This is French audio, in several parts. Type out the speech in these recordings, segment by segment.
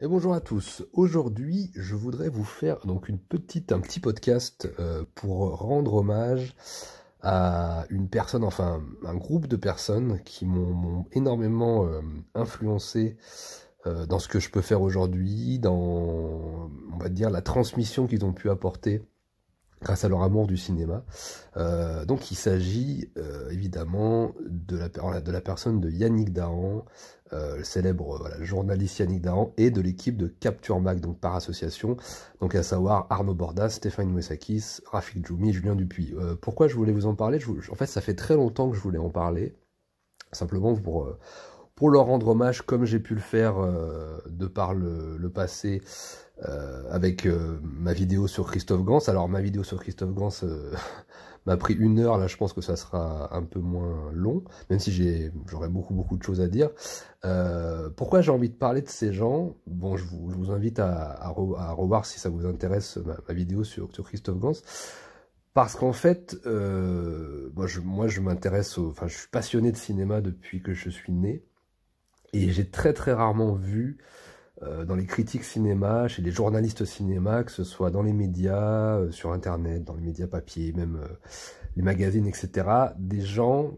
Et bonjour à tous. Aujourd'hui, je voudrais vous faire donc un petit podcast pour rendre hommage à une personne, enfin un groupe de personnes qui m'ont énormément influencé dans ce que je peux faire aujourd'hui, dans on va dire la transmission qu'ils ont pu apporter grâce à leur amour du cinéma. Donc il s'agit évidemment de la personne de Yannick Dahan, le célèbre voilà, journaliste Yannick Dahan, et de l'équipe de Capture Mag, donc par association, donc à savoir Arnaud Bordas, Stéphane Moïsakis, Rafik Djoumi, Julien Dupuis. Pourquoi je voulais vous en parler? En fait, ça fait très longtemps que je voulais en parler, simplement pour leur rendre hommage comme j'ai pu le faire de par le passé avec ma vidéo sur Christophe Gans. Alors ma vidéo sur Christophe Gans m'a pris 1 heure, là je pense que ça sera un peu moins long, même si j'aurais beaucoup de choses à dire. Pourquoi j'ai envie de parler de ces gens? Bon, je vous invite à revoir si ça vous intéresse ma vidéo sur Christophe Gans. Parce qu'en fait, moi je m'intéresse, enfin je suis passionné de cinéma depuis que je suis né, et j'ai très rarement vu dans les critiques cinéma, chez les journalistes cinéma, que ce soit dans les médias, sur internet, dans les médias papier, même les magazines, etc., des gens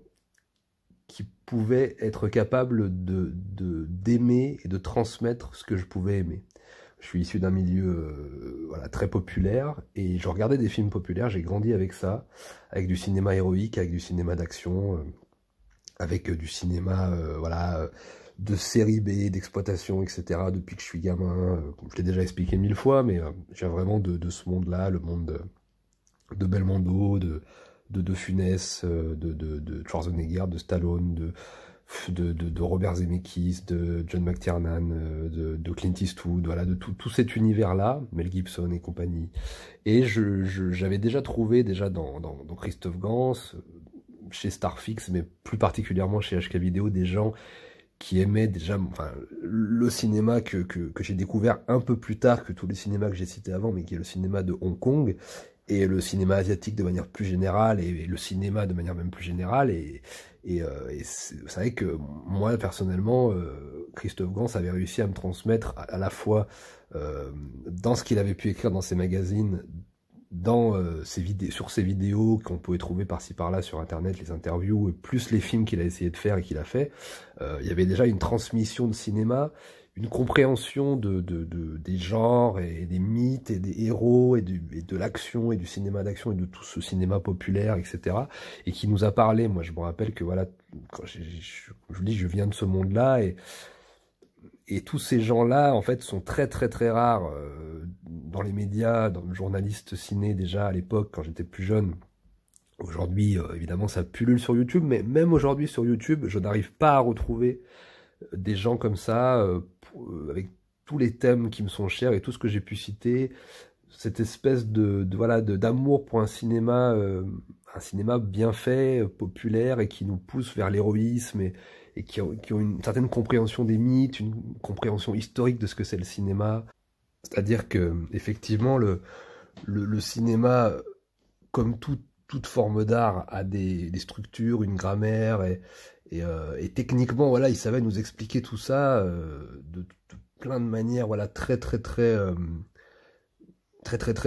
qui pouvaient être capables d'aimer et de transmettre ce que je pouvais aimer. Je suis issu d'un milieu voilà, très populaire, et je regardais des films populaires, j'ai grandi avec ça, avec du cinéma héroïque, avec du cinéma d'action, avec du cinéma voilà, de série B, d'exploitation, etc. depuis que je suis gamin. Comme je l'ai déjà expliqué 1000 fois, mais je viens vraiment de ce monde-là, le monde de Belmondo, de Funès, de Schwarzenegger, de Stallone, de Robert Zemeckis, de John McTiernan, de Clint Eastwood, voilà, de tout cet univers-là, Mel Gibson et compagnie. Et j'avais déjà trouvé, dans Christophe Gans, chez Starfix, mais plus particulièrement chez HK Vidéo, des gens qui aimaient déjà enfin, le cinéma que j'ai découvert un peu plus tard que tous les cinémas que j'ai cités avant, mais qui est le cinéma de Hong Kong, et le cinéma asiatique de manière plus générale, et le cinéma de manière même plus générale, et vous savez que moi, personnellement, Christophe Gans avait réussi à me transmettre à la fois dans ce qu'il avait pu écrire dans ses magazines, dans sur ses vidéos qu'on pouvait trouver par-ci par-là sur internet, les interviews, et plus les films qu'il a essayé de faire et qu'il a fait, il y avait déjà une transmission de cinéma, une compréhension des genres et des mythes et des héros et de l'action et du cinéma d'action et de tout ce cinéma populaire, etc. Et qui nous a parlé. Moi, je me rappelle que voilà, quand je vous dis, je viens de ce monde-là, et tous ces gens-là, en fait, sont très rares dans les médias, dans le journaliste ciné déjà à l'époque, quand j'étais plus jeune. Aujourd'hui, évidemment, ça pullule sur YouTube, mais même aujourd'hui sur YouTube, je n'arrive pas à retrouver des gens comme ça, avec tous les thèmes qui me sont chers et tout ce que j'ai pu citer, cette espèce voilà, d'amour pour un cinéma bien fait, populaire, et qui nous pousse vers l'héroïsme, et qui ont une certaine compréhension des mythes, une compréhension historique de ce que c'est le cinéma. C'est-à-dire que effectivement le cinéma, comme toute forme d'art, a des structures, une grammaire, et techniquement, voilà, il savait nous expliquer tout ça de plein de manières, voilà, très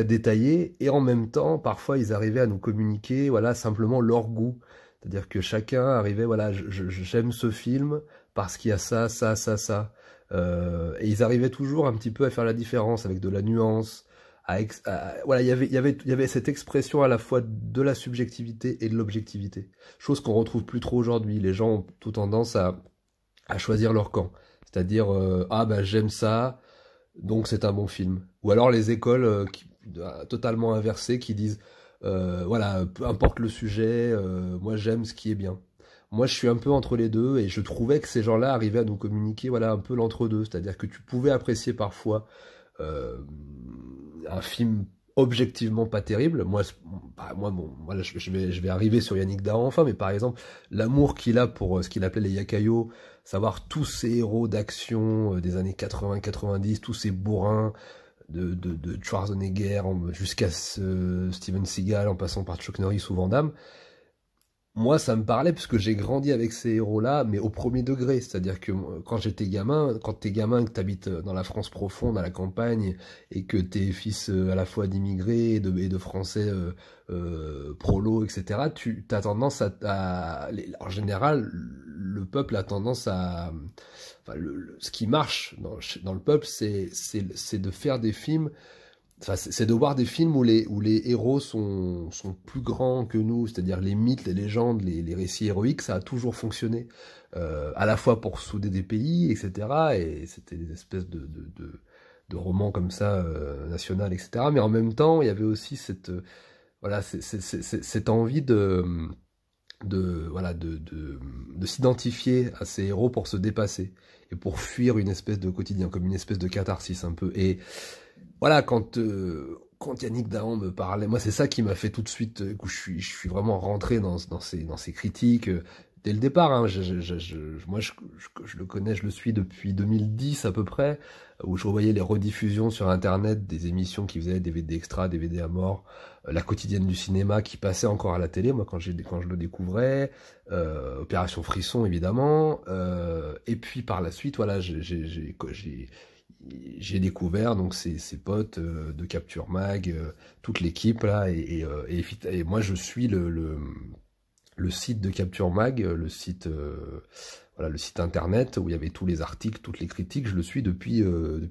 détaillées, et en même temps, parfois, ils arrivaient à nous communiquer, voilà, simplement leur goût. C'est-à-dire que chacun arrivait, voilà, j'aime ce film parce qu'il y a ça. Et ils arrivaient toujours un petit peu à faire la différence avec de la nuance. Voilà, il y avait cette expression à la fois de la subjectivité et de l'objectivité. Chose qu'on retrouve plus trop aujourd'hui. Les gens ont tout tendance à choisir leur camp. C'est-à-dire, ah bah j'aime ça, donc c'est un bon film. Ou alors les écoles totalement inversées qui disent, voilà, peu importe le sujet, moi j'aime ce qui est bien. Moi je suis un peu entre les deux, et je trouvais que ces gens-là arrivaient à nous communiquer, voilà, un peu l'entre-deux. C'est-à-dire que tu pouvais apprécier parfois euh, un film objectivement pas terrible. Bon, voilà, je vais arriver sur Yannick Dahan enfin, mais par exemple, l'amour qu'il a pour ce qu'il appelait les Yakayo, savoir tous ces héros d'action des années 80-90, tous ces bourrins de Schwarzenegger jusqu'à Steven Seagal, en passant par Chuck Norris ou Van Damme. moi, ça me parlait parce que j'ai grandi avec ces héros-là, mais au premier degré. C'est-à-dire que quand j'étais gamin, quand t'es gamin, que t'habites dans la France profonde, à la campagne, et que t'es fils à la fois d'immigrés et de Français prolos, etc., tu t'as tendance en général, le peuple a tendance à... Enfin, ce qui marche dans le peuple, c'est de faire des films. Enfin, c'est de voir des films où les héros sont plus grands que nous, c'est-à-dire les mythes, les légendes, les récits héroïques, ça a toujours fonctionné, à la fois pour souder des pays, etc. Et c'était des espèces de romans comme ça, national, etc. Mais en même temps, il y avait aussi voilà, cette envie voilà, de s'identifier à ces héros pour se dépasser et pour fuir une espèce de quotidien, comme une espèce de catharsis un peu. Et voilà, quand Yannick Dahan me parlait, moi c'est ça qui m'a fait tout de suite, où je suis vraiment rentré dans ces critiques dès le départ. Hein. Moi je le connais, je le suis depuis 2010 à peu près, où je revoyais les rediffusions sur Internet des émissions qui faisaient DVD extra, DVD à mort, la quotidienne du cinéma qui passait encore à la télé, moi quand je le découvrais, Opération Frisson évidemment, et puis par la suite, voilà, j'ai découvert donc ces potes de Capture Mag, toute l'équipe là, et moi je suis le site de Capture Mag, voilà, le site internet où il y avait tous les articles, toutes les critiques. Je le suis depuis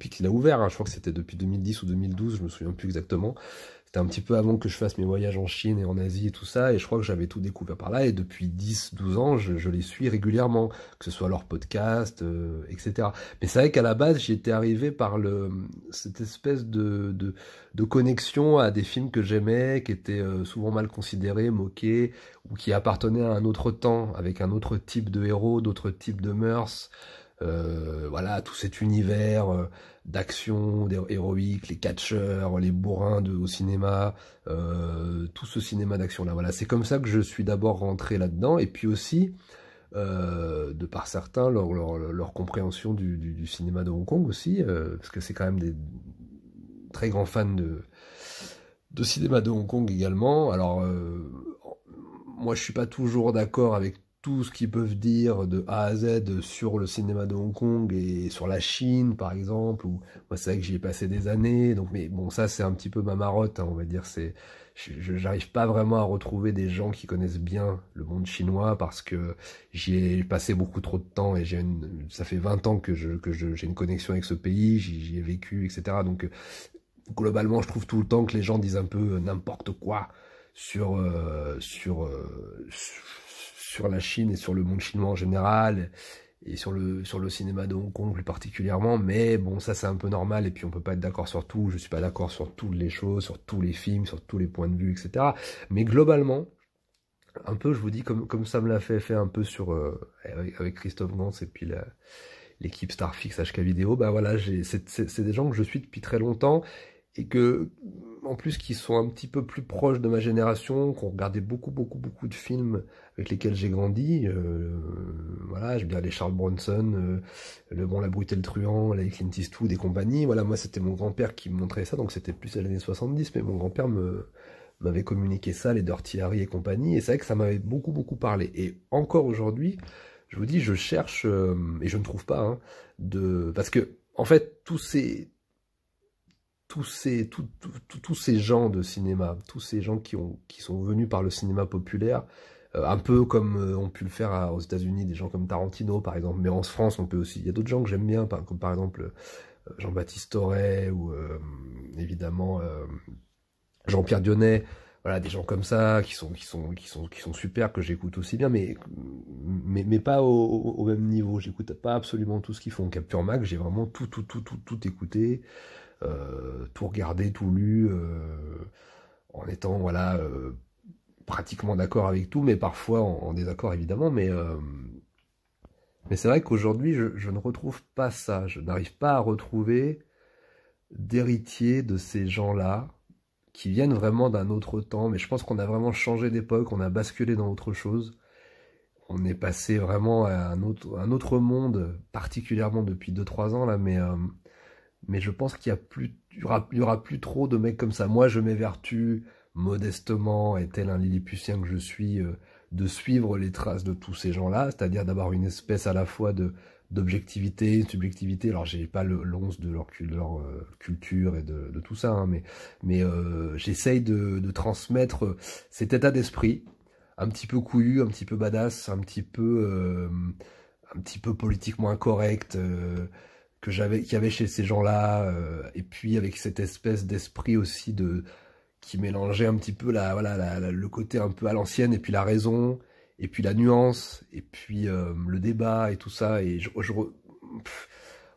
qu'il a ouvert, hein. Je crois que c'était depuis 2010 ou 2012, je me souviens plus exactement. C'était un petit peu avant que je fasse mes voyages en Chine et en Asie et tout ça, et je crois que j'avais tout découvert par là, et depuis 10-12 ans, je les suis régulièrement, que ce soit leur podcast, etc. Mais c'est vrai qu'à la base, j'y étais arrivé par cette espèce de connexion à des films que j'aimais, qui étaient souvent mal considérés, moqués, ou qui appartenaient à un autre temps, avec un autre type de héros, d'autres types de mœurs. Voilà, tout cet univers d'action, héroïque, les catcheurs, les bourrins au cinéma, tout ce cinéma d'action-là. Voilà, c'est comme ça que je suis d'abord rentré là-dedans, et puis aussi, de par certains, leur compréhension du cinéma de Hong Kong aussi, parce que c'est quand même des très grands fans de cinéma de Hong Kong également. Alors, moi je suis pas toujours d'accord avec tout ce qu'ils peuvent dire de A à Z sur le cinéma de Hong Kong et sur la Chine par exemple, où moi c'est vrai que j'y ai passé des années, donc mais bon, ça c'est un petit peu ma marotte, hein, on va dire. J'arrive pas vraiment à retrouver des gens qui connaissent bien le monde chinois, parce que j'y ai passé beaucoup trop de temps, et ça fait 20 ans que j'ai une connexion avec ce pays, j'y ai vécu, etc. Donc globalement, je trouve tout le temps que les gens disent un peu n'importe quoi sur la Chine et sur le monde chinois en général, et sur le cinéma de Hong Kong plus particulièrement. Mais bon, ça c'est un peu normal, et puis on peut pas être d'accord sur tout, je suis pas d'accord sur toutes les choses, sur tous les films, sur tous les points de vue, etc. Mais globalement, un peu, je vous dis, comme ça me l'a fait un peu avec Christophe Gans et puis l'équipe Starfix HK Vidéo, bah voilà, c'est des gens que je suis depuis très longtemps, et que, en plus, qui sont un petit peu plus proches de ma génération, qui ont regardé beaucoup, beaucoup, beaucoup de films avec lesquels j'ai grandi. Voilà, je veux dire les Charles Bronson, La Brute et le Truand, les Clint Eastwood et compagnie. Voilà, moi c'était mon grand-père qui me montrait ça, donc c'était plus à l'année 70, mais mon grand-père m'avait communiqué ça, les Dirty Harry et compagnie, et c'est vrai que ça m'avait beaucoup, beaucoup parlé. Et encore aujourd'hui, je vous dis, je cherche, et je ne trouve pas, hein, parce que, en fait, tous ces gens de cinéma, tous ces gens qui sont venus par le cinéma populaire, un peu comme ont pu le faire aux États-Unis, des gens comme Tarantino par exemple, mais en France on peut aussi. Il y a d'autres gens que j'aime bien, comme par exemple Jean-Baptiste Aurey, ou évidemment Jean-Pierre Dionnet. Voilà, des gens comme ça qui sont super, que j'écoute aussi bien, mais pas au même niveau. J'écoute pas absolument tout ce qu'ils font. Capture Mag, j'ai vraiment tout écouté, tout regardé, tout lu, en étant, voilà, pratiquement d'accord avec tout, mais parfois en désaccord évidemment. Mais c'est vrai qu'aujourd'hui, je ne retrouve pas ça. Je n'arrive pas à retrouver d'héritier de ces gens-là, qui viennent vraiment d'un autre temps. Mais je pense qu'on a vraiment changé d'époque, on a basculé dans autre chose. On est passé vraiment à un autre monde, particulièrement depuis 2-3 ans là, mais je pense il y aura plus trop de mecs comme ça. Moi, je m'évertue modestement, et tel un Lilliputien que je suis, de suivre les traces de tous ces gens-là, c'est-à-dire d'avoir une espèce à la fois de d'objectivité, de subjectivité. Alors j'ai pas l'once de leur culture et de tout ça, hein, mais j'essaye de transmettre cet état d'esprit, un petit peu couillu, un petit peu badass, un petit peu politiquement incorrect, qu'il y avait chez ces gens-là, et puis avec cette espèce d'esprit aussi qui mélangeait un petit peu le côté un peu à l'ancienne, et puis la raison, et puis la nuance, et puis le débat et tout ça. Et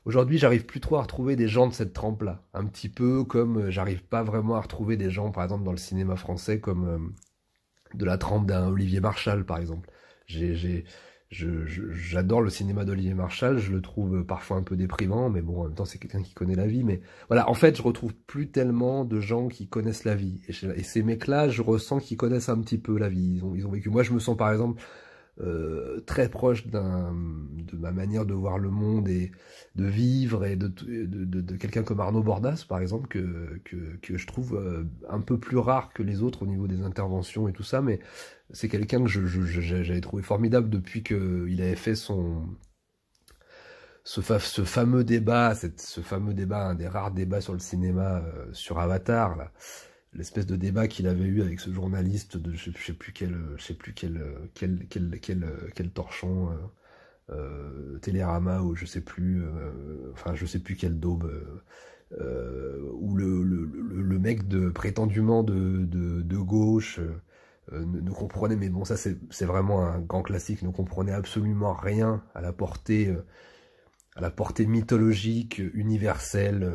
aujourd'hui, j'arrive plus trop à retrouver des gens de cette trempe-là. Un petit peu comme j'arrive pas vraiment à retrouver des gens, par exemple, dans le cinéma français, comme de la trempe d'un Olivier Marchal, par exemple. J'ai, j'adore le cinéma d'Olivier Marchal, je le trouve parfois un peu déprimant, mais bon, en même temps, c'est quelqu'un qui connaît la vie. Mais voilà, en fait, je retrouve plus tellement de gens qui connaissent la vie. Et ces mecs-là, je ressens qu'ils connaissent un petit peu la vie. Ils ont vécu. Moi, je me sens, par exemple, très proche de ma manière de voir le monde et de vivre, et de quelqu'un comme Arnaud Bordas, par exemple, que je trouve un peu plus rare que les autres au niveau des interventions et tout ça, mais c'est quelqu'un que j'avais trouvé formidable depuis qu'il avait fait ce fameux débat, ce fameux débat, un des rares débats sur le cinéma, sur Avatar, là, l'espèce de débat qu'il avait eu avec ce journaliste de je sais plus quel torchon, Télérama, ou je sais plus, enfin je sais plus quel daube, où le mec prétendument de gauche, ne comprenait, mais bon, ça c'est vraiment un grand classique, ne comprenait absolument rien à la portée mythologique, universelle,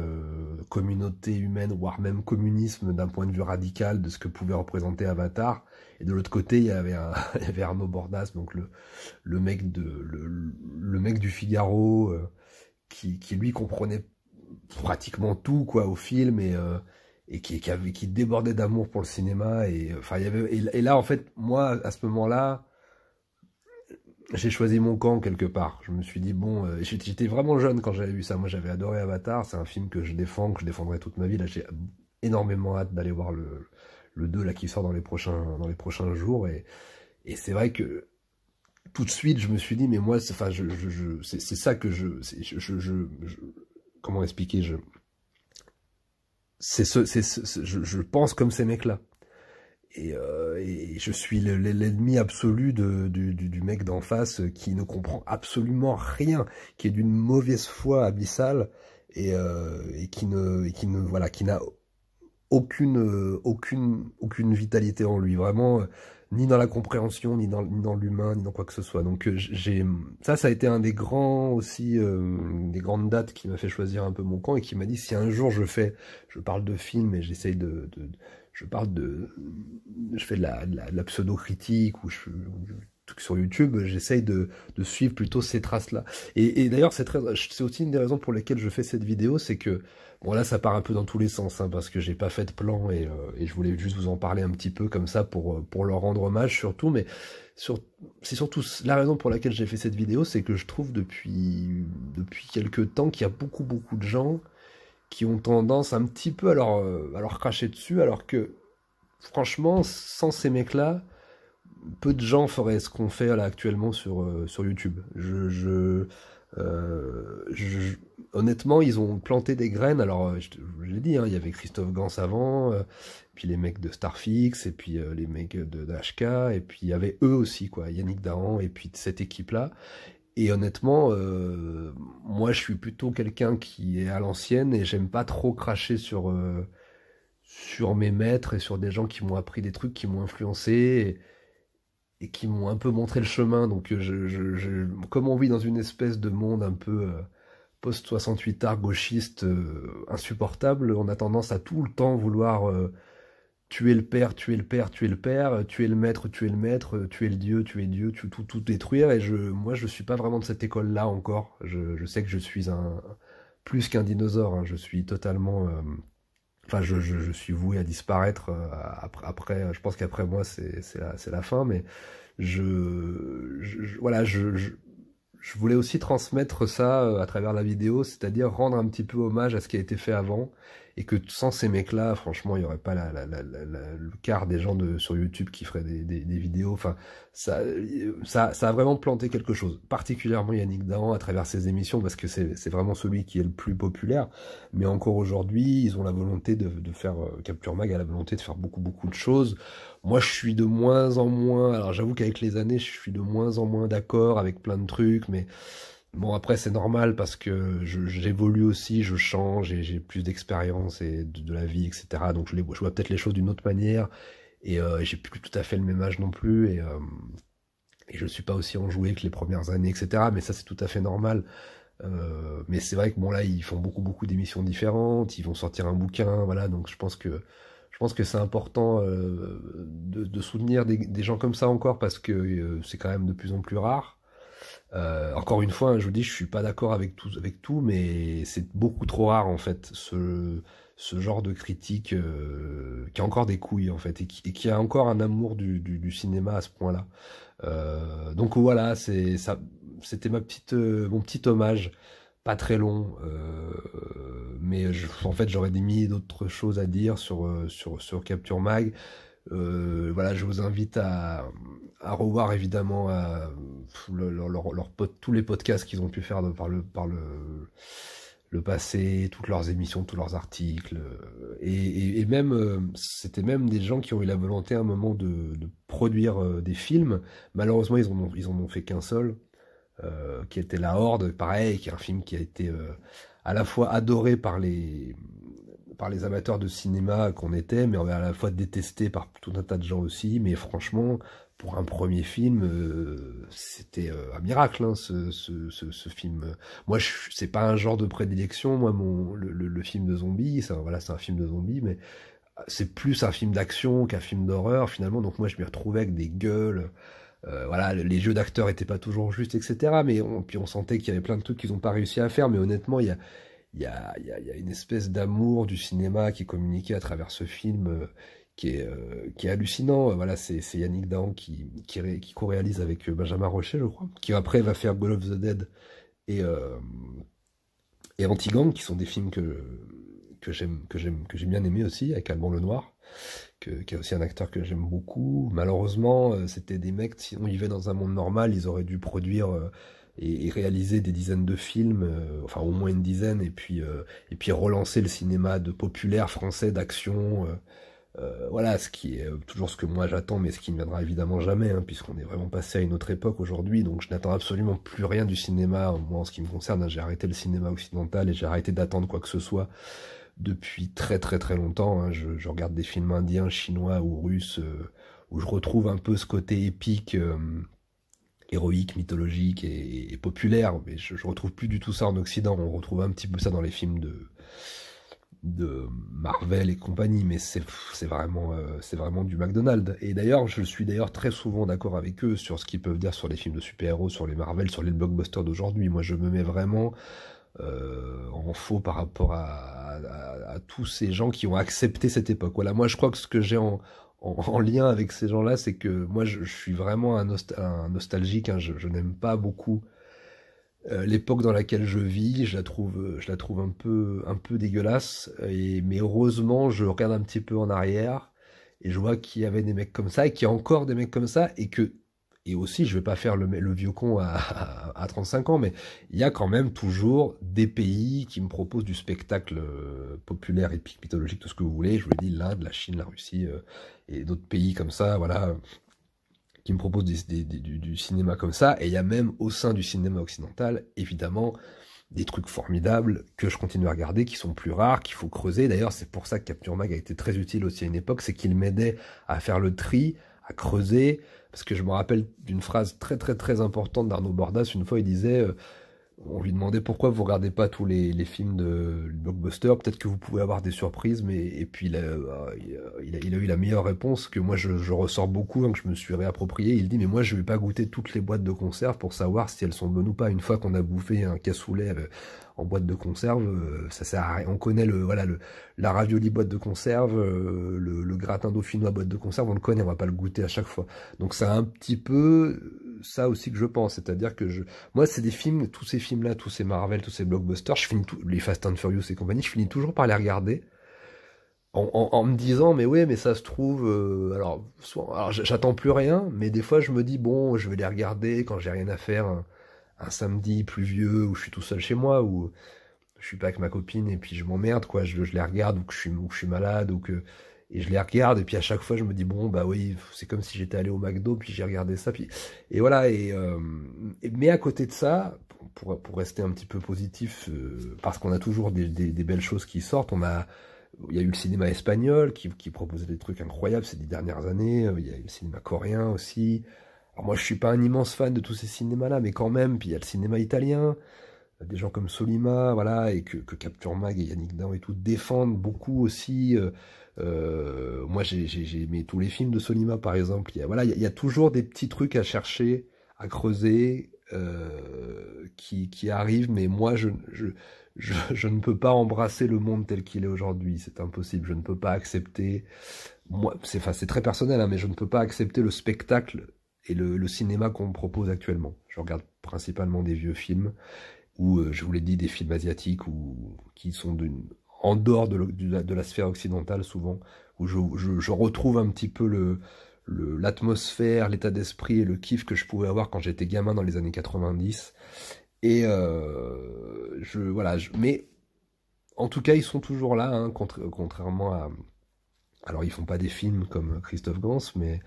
communauté humaine, voire même communisme d'un point de vue radical de ce que pouvait représenter Avatar. Et de l'autre côté, il y avait il y avait Arnaud Bordas, donc le mec le mec du Figaro, qui lui comprenait pratiquement tout, quoi, au film, et qui débordait d'amour pour le cinéma. Et enfin, et là, en fait, moi, à ce moment-là, j'ai choisi mon camp quelque part. Je me suis dit, bon, j'étais vraiment jeune quand j'avais vu ça. Moi, j'avais adoré Avatar. C'est un film que je défends, que je défendrai toute ma vie. Là, j'ai énormément hâte d'aller voir le 2 là, qui sort dans les prochains jours. Et c'est vrai que tout de suite, je me suis dit, mais moi, enfin, c'est ça que comment expliquer, je pense comme ces mecs-là. Et je suis l'ennemi absolu du mec d'en face, qui ne comprend absolument rien, qui est d'une mauvaise foi abyssale, et qui ne voilà, qui n'a aucune vitalité en lui, vraiment, ni dans la compréhension, ni dans l'humain, ni dans quoi que ce soit. Donc ça a été un des grands aussi, des grandes dates qui m'a fait choisir un peu mon camp, et qui m'a dit, si un jour je parle de films, et j'essaye je fais de la pseudo-critique, ou truc sur YouTube, j'essaye de suivre plutôt ces traces-là. Et d'ailleurs, c'est aussi une des raisons pour lesquelles je fais cette vidéo, c'est que, bon là, ça part un peu dans tous les sens, hein, parce que j'ai pas fait de plan, et je voulais juste vous en parler un petit peu comme ça pour leur rendre hommage surtout, mais c'est surtout la raison pour laquelle j'ai fait cette vidéo, c'est que je trouve depuis quelques temps qu'il y a beaucoup de gens qui ont tendance un petit peu à leur cracher dessus, alors que, franchement, sans ces mecs-là, peu de gens feraient ce qu'on fait là actuellement sur YouTube. Honnêtement, ils ont planté des graines. Alors, je l'ai dit, hein, il y avait Christophe Gans avant, puis les mecs de Starfix, et puis les mecs de HK, et puis il y avait eux aussi, quoi, Yannick Dahan, et puis cette équipe-là. Et honnêtement, moi je suis plutôt quelqu'un qui est à l'ancienne, et j'aime pas trop cracher sur mes maîtres, et sur des gens qui m'ont appris des trucs, qui m'ont influencé, et qui m'ont un peu montré le chemin. Donc comme on vit dans une espèce de monde un peu post-68 art gauchiste, insupportable, on a tendance à tout le temps vouloir tuer le père, tuer le père, tuer le père, tuer le maître, tuer le maître, tuer le dieu, tuer Dieu, tout détruire. Et moi, je suis pas vraiment de cette école-là encore. Je sais que je suis plus qu'un dinosaure, hein. Je suis totalement, enfin, je suis voué à disparaître après. Je pense qu'après moi, c'est la fin. Mais voilà, je voulais aussi transmettre ça à travers la vidéo, c'est-à-dire rendre un petit peu hommage à ce qui a été fait avant, et que sans ces mecs-là, franchement, il n'y aurait pas le quart des gens sur YouTube qui feraient des vidéos. Enfin, ça a vraiment planté quelque chose, particulièrement Yannick Dahan à travers ses émissions, parce que c'est vraiment celui qui est le plus populaire. Mais encore aujourd'hui, ils ont la volonté de faire, Capture Mag a la volonté de faire beaucoup, beaucoup de choses. Moi, je suis de moins en moins, alors j'avoue qu'avec les années, je suis de moins en moins d'accord avec plein de trucs, mais bon, après, c'est normal parce que j'évolue aussi, je change et j'ai plus d'expérience et de la vie, etc. Donc, je vois peut-être les choses d'une autre manière et j'ai plus tout à fait le même âge non plus et je suis pas aussi enjoué que les premières années, etc. Mais ça, c'est tout à fait normal. Mais c'est vrai que bon, là, ils font beaucoup, beaucoup d'émissions différentes, ils vont sortir un bouquin, voilà. Donc, je pense que c'est important de soutenir des gens comme ça encore parce que c'est quand même de plus en plus rare. Encore une fois, hein, je vous dis, je suis pas d'accord avec tout, mais c'est beaucoup trop rare en fait ce genre de critique qui a encore des couilles en fait et qui a encore un amour du cinéma à ce point-là. Donc voilà, c'était mon petit hommage, pas très long, mais en fait j'aurais des milliers d'autres choses à dire sur Capture Mag. Voilà, je vous invite à revoir évidemment tous les podcasts qu'ils ont pu faire par le passé, toutes leurs émissions, tous leurs articles. Et même, c'était même des gens qui ont eu la volonté à un moment de produire des films. Malheureusement, ils en ont fait qu'un seul, qui était La Horde, pareil, qui est un film qui a été à la fois adoré par les amateurs de cinéma qu'on était, mais à la fois détesté par tout un tas de gens aussi. Mais franchement, pour un premier film, c'était un miracle, hein, ce film. Moi, c'est pas un genre de prédilection, moi, le film de zombies. Voilà, c'est un film de zombies, mais c'est plus un film d'action qu'un film d'horreur, finalement. Donc moi, je m'y retrouvais avec des gueules. Voilà, les jeux d'acteurs étaient pas toujours justes, etc. Mais puis on sentait qu'il y avait plein de trucs qu'ils n'ont pas réussi à faire. Mais honnêtement, il y a une espèce d'amour du cinéma qui est communiqué à travers ce film qui est hallucinant. Voilà, c'est Yannick Dahan qui co-réalise avec Benjamin Rocher, je crois, qui après va faire Goal of the Dead et, euh, et Anti-Gang, qui sont des films que j'ai bien aimé aussi, avec Alban Lenoir, qui est aussi un acteur que j'aime beaucoup. Malheureusement, c'était des mecs, si on vivait dans un monde normal, ils auraient dû produire et réaliser des dizaines de films, enfin au moins une dizaine, et puis relancer le cinéma de populaire français d'action. Voilà, ce qui est toujours ce que moi j'attends, mais ce qui ne viendra évidemment jamais, hein, puisqu'on est vraiment passé à une autre époque aujourd'hui, donc je n'attends absolument plus rien du cinéma, moi en ce qui me concerne, hein. J'ai arrêté le cinéma occidental et j'ai arrêté d'attendre quoi que ce soit depuis très très très longtemps, hein. Je regarde des films indiens, chinois ou russes, où je retrouve un peu ce côté épique, héroïque, mythologique et populaire, mais je retrouve plus du tout ça en Occident. On retrouve un petit peu ça dans les films de Marvel et compagnie, mais c'est vraiment du McDonald's. Et d'ailleurs, je suis d'ailleurs très souvent d'accord avec eux sur ce qu'ils peuvent dire sur les films de super-héros, sur les Marvel, sur les blockbusters d'aujourd'hui. Moi, je me mets vraiment en faux par rapport à tous ces gens qui ont accepté cette époque. Voilà, moi, je crois que ce que j'ai en lien avec ces gens-là, c'est que moi, je suis vraiment un nostalgique, hein. Je n'aime pas beaucoup l'époque dans laquelle je vis, je la trouve un peu dégueulasse. Mais heureusement, je regarde un petit peu en arrière et je vois qu'il y avait des mecs comme ça et qu'il y a encore des mecs comme ça et aussi, je vais pas faire le vieux con à 35 ans, mais il y a quand même toujours des pays qui me proposent du spectacle populaire, épique, mythologique, tout ce que vous voulez. Je vous l'ai dit, l'Inde, la Chine, la Russie et d'autres pays comme ça, voilà, qui me propose du cinéma comme ça, et il y a même au sein du cinéma occidental, évidemment, des trucs formidables que je continue à regarder, qui sont plus rares, qu'il faut creuser. D'ailleurs, c'est pour ça que Capture Mag a été très utile aussi à une époque, c'est qu'il m'aidait à faire le tri, à creuser, parce que je me rappelle d'une phrase très très très importante d'Arnaud Bordas. Une fois, il disait, on lui demandait pourquoi vous regardez pas tous les films de blockbuster, peut-être que vous pouvez avoir des surprises, et puis il a eu la meilleure réponse que moi je ressors beaucoup, hein, que je me suis réapproprié. Il dit, mais moi je vais pas goûter toutes les boîtes de conserve pour savoir si elles sont bonnes ou pas. Une fois qu'on a bouffé un cassoulet en boîte de conserve, ça sert à rien. On connaît la ravioli boîte de conserve, le gratin dauphinois boîte de conserve, on le connaît, on va pas le goûter à chaque fois. Donc c'est un petit peu ça aussi que je pense, c'est-à-dire que moi c'est des films, tous ces films-là, tous ces Marvel, tous ces blockbusters, je finis les Fast and Furious et compagnie, je finis toujours par les regarder en me disant mais ouais mais ça se trouve alors j'attends plus rien, mais des fois je me dis bon je vais les regarder quand j'ai rien à faire un samedi pluvieux où je suis tout seul chez moi ou je suis pas avec ma copine et puis je m'emmerde quoi, je les regarde ou que je suis malade ou que et je les regarde et puis à chaque fois je me dis bon bah oui c'est comme si j'étais allé au McDo puis j'ai regardé ça puis et voilà mais à côté de ça pour rester un petit peu positif parce qu'on a toujours des belles choses qui sortent, il y a eu le cinéma espagnol qui proposait des trucs incroyables ces 10 dernières années, il y a eu le cinéma coréen aussi. Alors moi je suis pas un immense fan de tous ces cinémas-là, mais quand même, puis il y a le cinéma italien, des gens comme Solima, voilà, et que Capture Mag et Yannick Dahan et tout défendent beaucoup aussi. Moi, j'ai aimé tous les films de Solima, par exemple. Voilà, il y a toujours des petits trucs à chercher, à creuser, qui arrivent, mais moi, je ne peux pas embrasser le monde tel qu'il est aujourd'hui. C'est impossible. Je ne peux pas accepter. Moi, c'est très personnel, hein, mais je ne peux pas accepter le spectacle et le cinéma qu'on me propose actuellement. Je regarde principalement des vieux films ou je vous l'ai dit, des films asiatiques ou qui sont en dehors de la sphère occidentale souvent, où je retrouve un petit peu l'atmosphère, l'état d'esprit et le kiff que je pouvais avoir quand j'étais gamin dans les années 90. Et voilà, mais en tout cas, ils sont toujours là, hein, contrairement à... Alors, ils font pas des films comme Christophe Gans, mais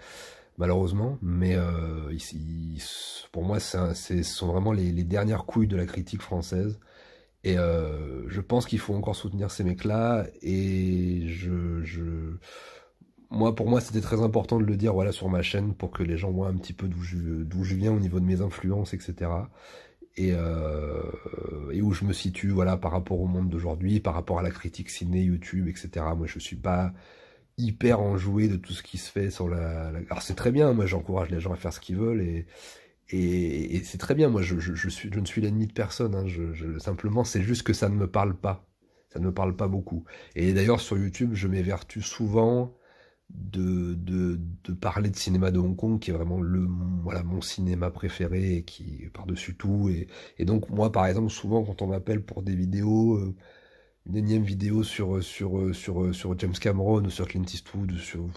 malheureusement, mais pour moi, ce sont vraiment les dernières couilles de la critique française. Et je pense qu'il faut encore soutenir ces mecs-là. Et moi, pour moi, c'était très important de le dire, voilà, sur ma chaîne pour que les gens voient un petit peu d'où je viens au niveau de mes influences, etc. Et où je me situe, voilà, par rapport au monde d'aujourd'hui, par rapport à la critique ciné, YouTube, etc. Moi, je suis pas hyper enjoué de tout ce qui se fait sur Alors c'est très bien, moi j'encourage les gens à faire ce qu'ils veulent et c'est très bien, moi je ne suis l'ennemi de personne, hein, simplement c'est juste que ça ne me parle pas, ça ne me parle pas beaucoup. Et d'ailleurs sur YouTube je m'évertue souvent de parler de cinéma de Hong Kong qui est vraiment voilà, mon cinéma préféré et qui est par-dessus tout et donc moi par exemple souvent quand on m'appelle pour des vidéos une énième vidéo sur James Cameron ou sur Clint Eastwood.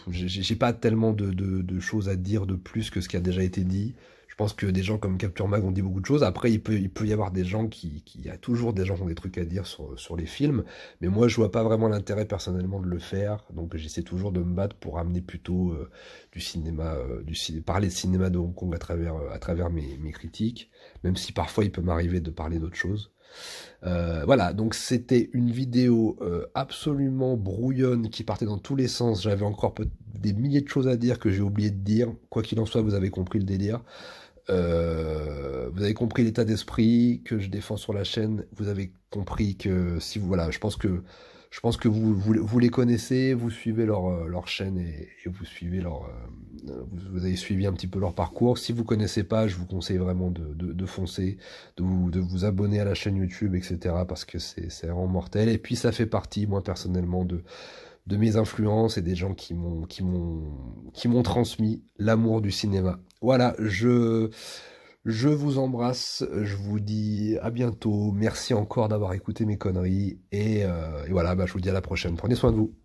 J'ai pas tellement de choses à dire de plus que ce qui a déjà été dit. Je pense que des gens comme Capture Mag ont dit beaucoup de choses. Après, il peut y avoir des gens il y a toujours des gens qui ont des trucs à dire sur les films. Mais moi, je vois pas vraiment l'intérêt personnellement de le faire. Donc, j'essaie toujours de me battre pour amener plutôt du cinéma, parler de cinéma de Hong Kong à travers mes critiques. Même si parfois il peut m'arriver de parler d'autres choses. Voilà, donc c'était une vidéo absolument brouillonne qui partait dans tous les sens. J'avais encore des milliers de choses à dire que j'ai oublié de dire. Quoi qu'il en soit, vous avez compris le délire. Vous avez compris l'état d'esprit que je défends sur la chaîne. Vous avez compris que si vous voilà, je pense que vous les connaissez, vous suivez leur chaîne et vous suivez vous avez suivi un petit peu leur parcours. Si vous connaissez pas, je vous conseille vraiment de foncer, de vous abonner à la chaîne YouTube, etc. parce que c'est vraiment mortel. Et puis ça fait partie, moi personnellement, de mes influences et des gens qui m'ont transmis l'amour du cinéma. Voilà, je vous embrasse, je vous dis à bientôt, merci encore d'avoir écouté mes conneries, et voilà, bah, je vous dis à la prochaine, prenez soin de vous.